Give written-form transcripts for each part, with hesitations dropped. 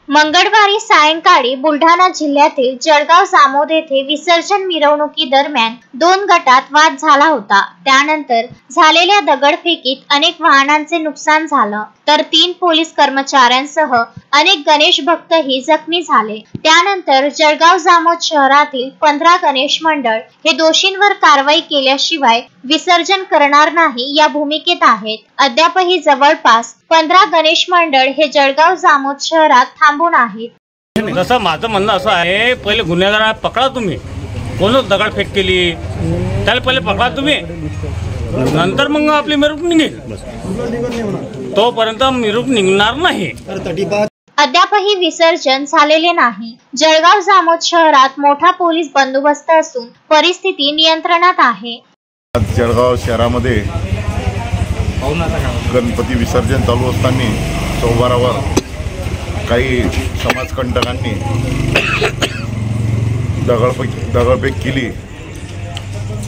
मंगळवारी सायंकाळी बुलढाणा जिल्ह्यातील जळगाव जामोद येथे विसर्जन मिरवणुकी दरम्यान 2 गटात वाद झाला होता। त्यानंतर झालेल्या दगडफेकीत अनेक वाहनांचे नुकसान झालं, तर 3 पोलीस कर्मचाऱ्यांसह अनेक गणेश भक्तही जखमी झाले। त्यानंतर जळगाव जामोद शहरातील 15 गणेश मंडळ हे दोषींवर कारवाई केल्याशिवाय विसर्जन करणार नाही या भूमिकेत आहेत। अद्यापही जवळपास 15 गणेश मंडळ हे जळगाव जामोद शहरात थांबून आहेत। जसं माझं म्हणणं असं आहे, पहिले गुन्हेगार पकडा तुम्ही, कोण दगडफेक केली त्याला पहिले पकडा तुम्ही, नंतर मग आपली मिरवणूक निघेल। तोपर्यंत मिरवणूक निघणार नाही। अद्यापही विसर्जन झालेले नाही। जळगाव जामोद शहरात मोठा पोलीस बंदोबस्त असून परिस्थिती नियंत्रणात आहे। जळगाव शहरामध्ये गणपती विसर्जन चालू असताना चौबारावर काही समाजकंटकांनी दगडफेक केली।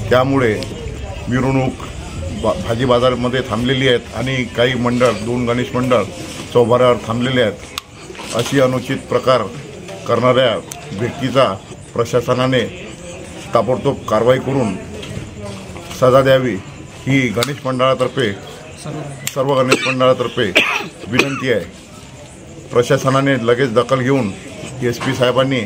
त्यामुळे मिरवणूक भाजी बाजारमध्ये थांबलेली आहेत आणि काही मंडळ 2 गणेश मंडळ चौबारावर थांबलेले आहेत। अशी अनुचित प्रकार करणाऱ्या व्यक्तीचा प्रशासनाने ताबडतोब कारवाई करून सजा द्यावी ही गणेश मंडळातर्फे सर्व गणेश मंडळातर्फे विनंती आहे। प्रशासनाने लगेच दखल घेऊन SP साहेबांनी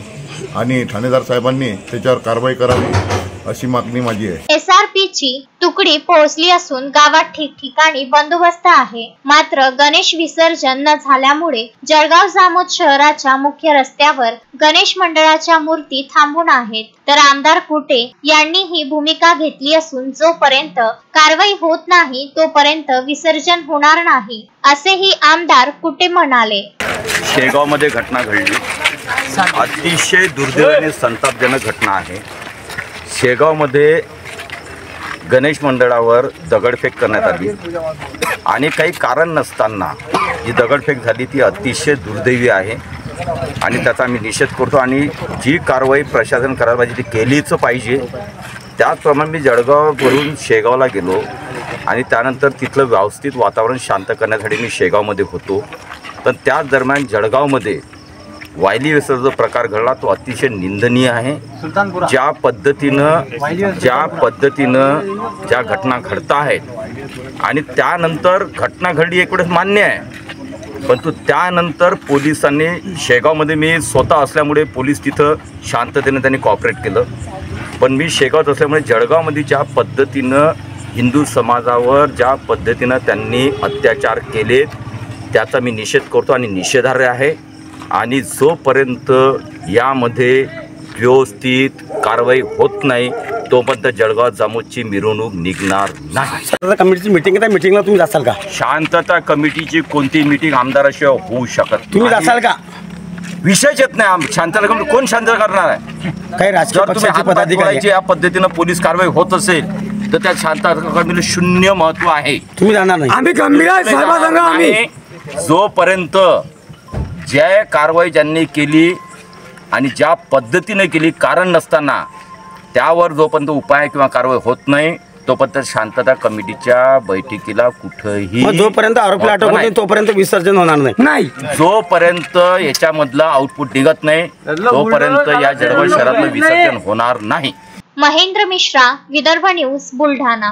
आणि ठाणेदार साहेबांनी त्याच्यावर कारवाई करावी अशी मागणी माझी आहे। SRP ची तुकडी पोहोचली असून गावात ठिकठिकाणी बंदोबस्त आहे। मात्र गणेश विसर्जन न झाल्यामुळे जळगाव जामोद शहराच्या मुख्य रस्त्यावर गणेश मंडळाच्या मूर्ती थांबून आहेत। तर आमदार कुटे यांनी ही भूमिका घेतली असून जोपर्यंत कारवाई होत नाही तोपर्यंत विसर्जन होणार नाही, असेही आमदार कुटे म्हणाले। शेगावमध्ये घटना घडली, अतिशय दुर्दैव आणि संतापजनक घटना आहे। शेगावमध्ये गणेश मंडळावर दगडफेक करण्यात आली आणि काही कारण नसताना जी दगडफेक झाली ती अतिशय दुर्दैवी आहे आणि त्याचा आम्ही निषेध करतो आणि जी कारवाई प्रशासन करायला पाहिजे ती केलीच पाहिजे। त्याचप्रमाणे मी जळगाववरून शेगावला गेलो आणि त्यानंतर तिथलं व्यवस्थित वातावरण शांत करण्यासाठी मी शेगावमध्ये होतो। पण त्याच दरम्यान जळगावमध्ये वायली विसर्जन प्रकार घडला तो अतिशय निंदनीय आहे। ज्या पद्धतीनं ज्या घटना घडत आहेत आणि त्यानंतर घटना घडली एक वेळेस मान्य आहे, परंतु त्यानंतर पोलिसांनी शेगावमध्ये मी स्वतः असल्यामुळे पोलीस तिथं शांततेने त्यांनी कॉपरेट केलं। पण मी शेगावात असल्यामुळे जळगावमध्ये ज्या पद्धतीनं हिंदू समाजावर ज्या पद्धतीनं त्यांनी अत्याचार केले त्याचा मी निषेध करतो आणि निषेधार्ह आहे आणि जोपर्यंत यामध्ये व्यवस्थित कारवाई होत नाही तोपर्यंत जळगाव जामोदची मिरवणूक निघणार नाही। कमिटीची मीटिंग आहे, त्या मीटिंगला तुम्ही जासाल का? शांतता कमिटीची कोणती मीटिंग आमदाराशिवाय होऊ शकत तुम्ही जासाल का? विषयच येत नाही। शांतता कमिटी कोण शांत करणार आहे? काही राजकीय पक्षाचे पदाधिकारी या पद्धतीनं पोलीस कारवाई होत असेल तर त्या शांतता कमिटीला शून्य महत्व आहे। तुम्ही जाणार नाही? आम्ही गंभीर आहे साहेबांना। आम्ही जोपर्यंत ज्या कारवाई ज्यांनी केली आणि ज्या पद्धतीने केली कारण नसताना त्यावर जोपर्यंत उपाय किंवा कारवाई होत नाही तोपर्यंत शांतता कमिटीच्या बैठकीला कुठेही जोपर्यंत आरोपीला अटक होत नाही तोपर्यंत विसर्जन होणार नाही। जोपर्यंत याच्यामधला आउटपुट निघत नाही तोपर्यंत या जळगाव शहरातलं विसर्जन होणार नाही। महेंद्र मिश्रा, विदर्भ न्यूज, बुलढाणा।